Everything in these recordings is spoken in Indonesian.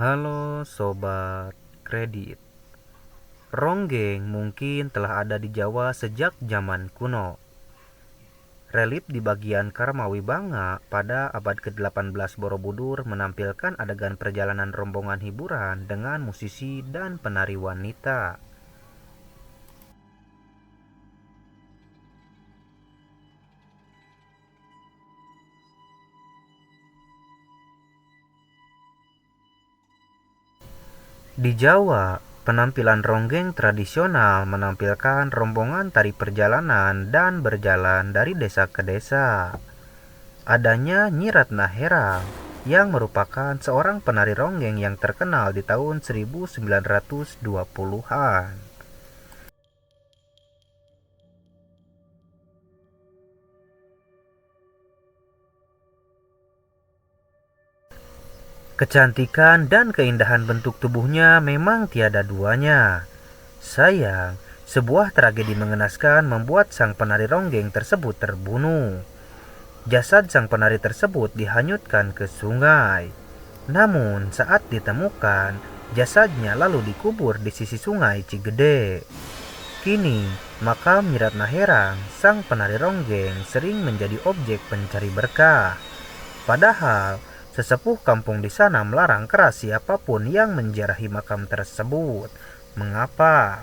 Halo Sobat Kredit. Ronggeng mungkin telah ada di Jawa sejak zaman kuno. Relief di bagian Karmawibanga pada abad ke-18 Borobudur menampilkan adegan perjalanan rombongan hiburan dengan musisi dan penari wanita. Di Jawa, penampilan ronggeng tradisional menampilkan rombongan tari perjalanan dan berjalan dari desa ke desa. Adanya Nyi Ratna Herang yang merupakan seorang penari ronggeng yang terkenal di tahun 1920-an. Kecantikan dan keindahan bentuk tubuhnya memang tiada duanya. Sayang, sebuah tragedi mengenaskan membuat sang penari ronggeng tersebut terbunuh. Jasad sang penari tersebut dihanyutkan ke sungai. Namun saat ditemukan, jasadnya lalu dikubur di sisi sungai Cigede. Kini, makam Nyi Ratna Herang, sang penari ronggeng, sering menjadi objek pencari berkah. Padahal, sesepuh kampung di sana melarang keras siapapun yang menziarahi makam tersebut. Mengapa?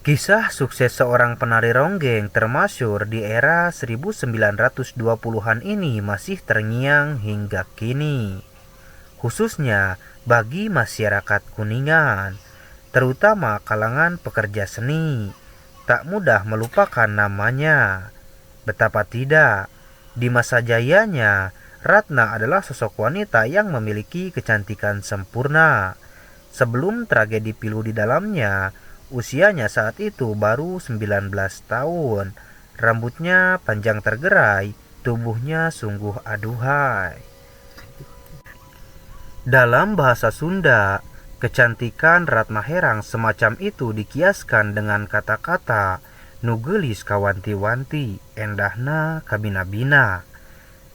Kisah sukses seorang penari ronggeng termasyur di era 1920-an ini masih terngiang hingga kini. Khususnya bagi masyarakat Kuningan, terutama kalangan pekerja seni. Tak mudah melupakan namanya. Betapa tidak, di masa jayanya, Ratna adalah sosok wanita yang memiliki kecantikan sempurna. Sebelum tragedi pilu di dalamnya, usianya saat itu baru 19 tahun. Rambutnya panjang tergerai, tubuhnya sungguh aduhai. Dalam bahasa Sunda, kecantikan Ratna Herang semacam itu dikiaskan dengan kata-kata nugelis kawanti-wanti, endahna kabina-bina.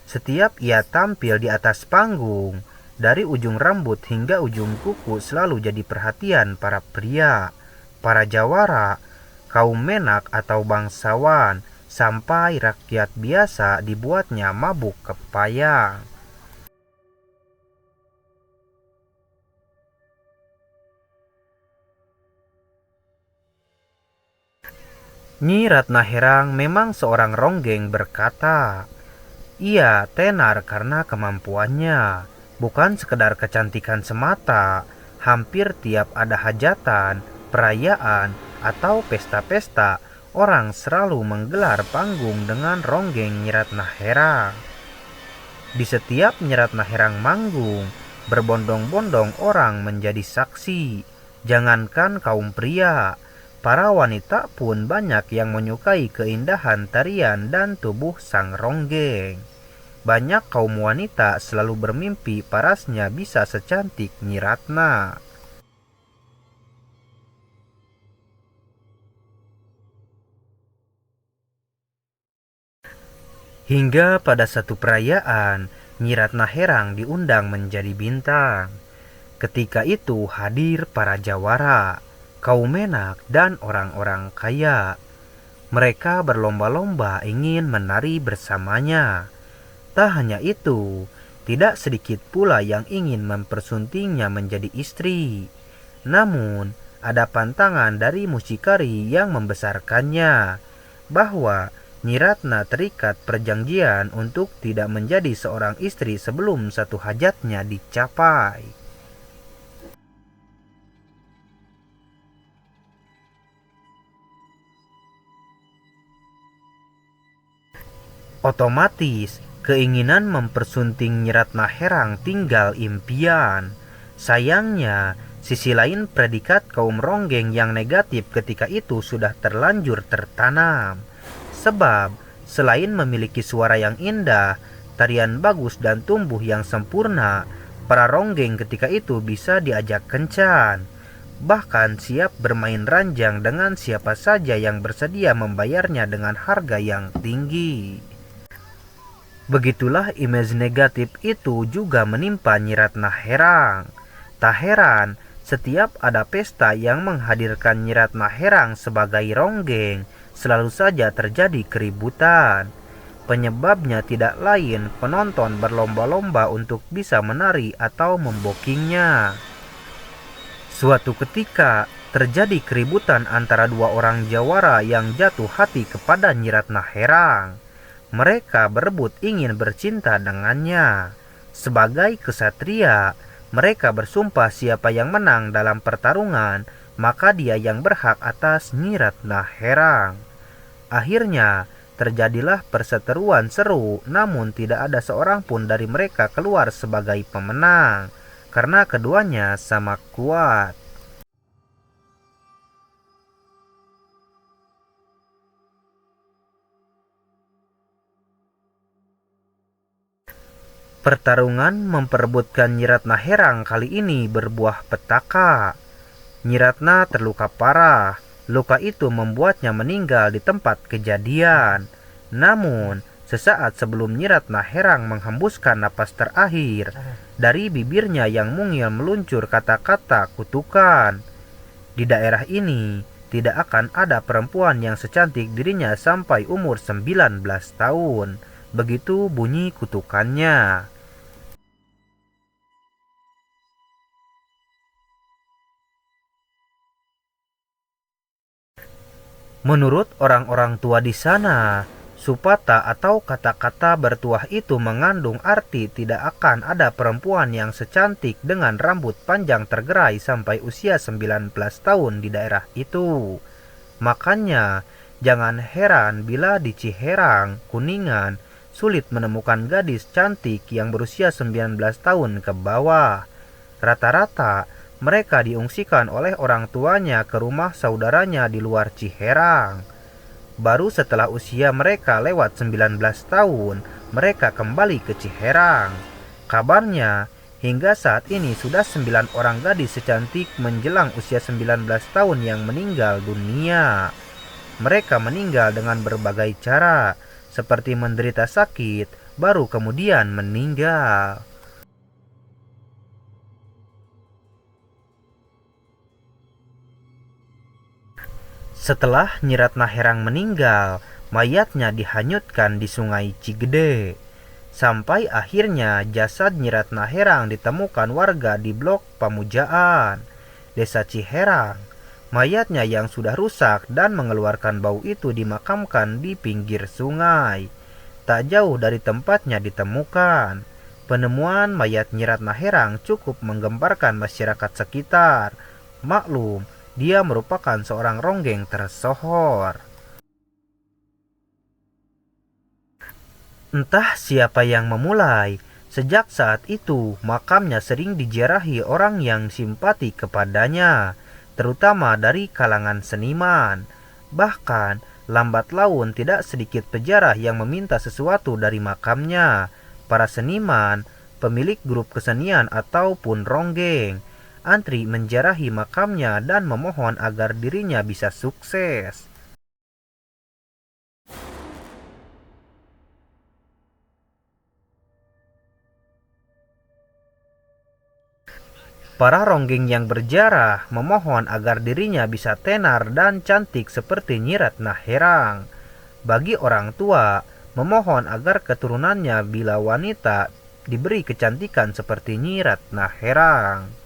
Setiap ia tampil di atas panggung, dari ujung rambut hingga ujung kuku selalu jadi perhatian para pria, para jawara, kaum menak atau bangsawan, sampai rakyat biasa dibuatnya mabuk kepayang. Nyi Ratna Herang memang seorang ronggeng berkata. Ia tenar karena kemampuannya, bukan sekedar kecantikan semata. Hampir tiap ada hajatan, perayaan, atau pesta-pesta, orang selalu menggelar panggung dengan ronggeng Nyi Ratna Herang. Di setiap Nyi Ratna Herang manggung, berbondong-bondong orang menjadi saksi. Jangankan kaum pria, para wanita pun banyak yang menyukai keindahan tarian dan tubuh sang ronggeng. Banyak kaum wanita selalu bermimpi parasnya bisa secantik Nyi Ratna. Hingga pada satu perayaan, Nyi Ratna Herang diundang menjadi bintang. Ketika itu hadir para jawara, kaum menak, dan orang-orang kaya. Mereka berlomba-lomba ingin menari bersamanya. Tak hanya itu, tidak sedikit pula yang ingin mempersuntingnya menjadi istri. Namun, ada pantangan dari mucikari yang membesarkannya, bahwa Nyi Ratna terikat perjanjian untuk tidak menjadi seorang istri sebelum satu hajatnya dicapai. Otomatis, keinginan mempersunting Nyi Ratna Herang tinggal impian. Sayangnya, sisi lain predikat kaum ronggeng yang negatif ketika itu sudah terlanjur tertanam. Sebab, selain memiliki suara yang indah, tarian bagus dan tumbuh yang sempurna, para ronggeng ketika itu bisa diajak kencan. bahkan siap bermain ranjang dengan siapa saja yang bersedia membayarnya dengan harga yang tinggi. Begitulah image negatif itu juga menimpa Nyi Ratna Herang. Tak heran, setiap ada pesta yang menghadirkan Nyi Ratna Herang sebagai ronggeng, selalu saja terjadi keributan. Penyebabnya tidak lain penonton berlomba-lomba untuk bisa menari atau membokingnya. Suatu ketika, terjadi keributan antara dua orang jawara yang jatuh hati kepada Nyi Ratna Herang. Mereka berebut ingin bercinta dengannya. Sebagai kesatria, mereka bersumpah siapa yang menang dalam pertarungan, maka dia yang berhak atas Nyi Ratna Herang. Akhirnya, terjadilah perseteruan seru, namun tidak ada seorang pun dari mereka keluar sebagai pemenang, karena keduanya sama kuat. Pertarungan memperebutkan Nyi Ratna Herang kali ini berbuah petaka. Nyi Ratna terluka parah. Luka itu membuatnya meninggal di tempat kejadian. Namun, sesaat sebelum Nyi Ratna Herang menghembuskan napas terakhir, dari bibirnya yang mungil meluncur kata-kata kutukan. Di daerah ini, tidak akan ada perempuan yang secantik dirinya sampai umur 19 tahun. Begitu bunyi kutukannya. Menurut orang-orang tua di sana, supata atau kata-kata bertuah itu mengandung arti tidak akan ada perempuan yang secantik dengan rambut panjang tergerai sampai usia 19 tahun di daerah itu. Makanya, jangan heran bila di Ciherang, Kuningan, sulit menemukan gadis cantik yang berusia 19 tahun ke bawah. Rata-rata, mereka diungsikan oleh orang tuanya ke rumah saudaranya di luar Ciherang. Baru setelah usia mereka lewat 19 tahun, mereka kembali ke Ciherang. Kabarnya, hingga saat ini sudah 9 orang gadis secantik menjelang usia 19 tahun yang meninggal dunia. Mereka meninggal dengan berbagai cara, seperti menderita sakit, baru kemudian meninggal. Setelah Nyi Ratna Herang meninggal, mayatnya dihanyutkan di sungai Cigede. Sampai akhirnya jasad Nyi Ratna Herang ditemukan warga di Blok Pamujaan, Desa Ciherang. Mayatnya yang sudah rusak dan mengeluarkan bau itu dimakamkan di pinggir sungai. Tak jauh dari tempatnya ditemukan. Penemuan mayat Nyi Ratna Herang cukup menggemparkan masyarakat sekitar. Maklum, dia merupakan seorang ronggeng tersohor. Entah siapa yang memulai, sejak saat itu makamnya sering diziarahi orang yang simpati kepadanya, terutama dari kalangan seniman. Bahkan, lambat laun tidak sedikit peziarah yang meminta sesuatu dari makamnya. Para seniman, pemilik grup kesenian ataupun ronggeng, antri menziarahi makamnya dan memohon agar dirinya bisa sukses. Para ronggeng yang berjarah memohon agar dirinya bisa tenar dan cantik seperti Nyi Ratna Herang. Bagi orang tua, memohon agar keturunannya bila wanita diberi kecantikan seperti Nyi Ratna Herang.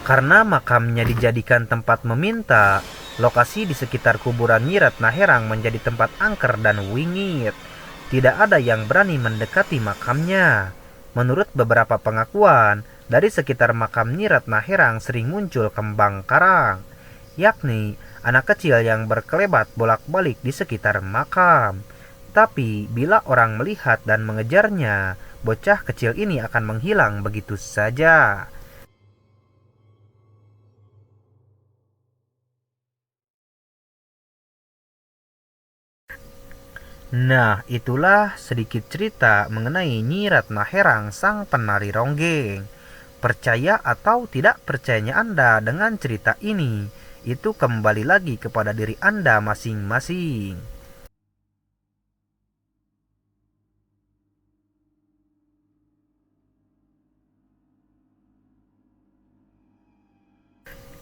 Karena makamnya dijadikan tempat meminta, lokasi di sekitar kuburan Nyi Ratna Herang menjadi tempat angker dan wingit. Tidak ada yang berani mendekati makamnya. Menurut beberapa pengakuan, dari sekitar makam Nyi Ratna Herang sering muncul kembang karang, yakni anak kecil yang berkelebat bolak-balik di sekitar makam. Tapi bila orang melihat dan mengejarnya, bocah kecil ini akan menghilang begitu saja. Nah, itulah sedikit cerita mengenai Nyi Ratna Herang, sang penari ronggeng. Percaya atau tidak percayanya Anda dengan cerita ini, itu kembali lagi kepada diri Anda masing-masing.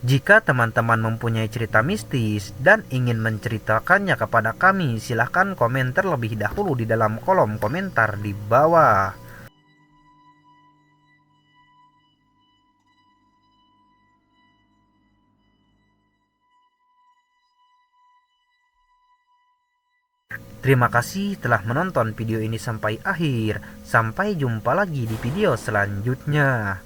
Jika teman-teman mempunyai cerita mistis dan ingin menceritakannya kepada kami, silahkan komen terlebih dahulu di dalam kolom komentar di bawah. Terima kasih telah menonton video ini sampai akhir. Sampai jumpa lagi di video selanjutnya.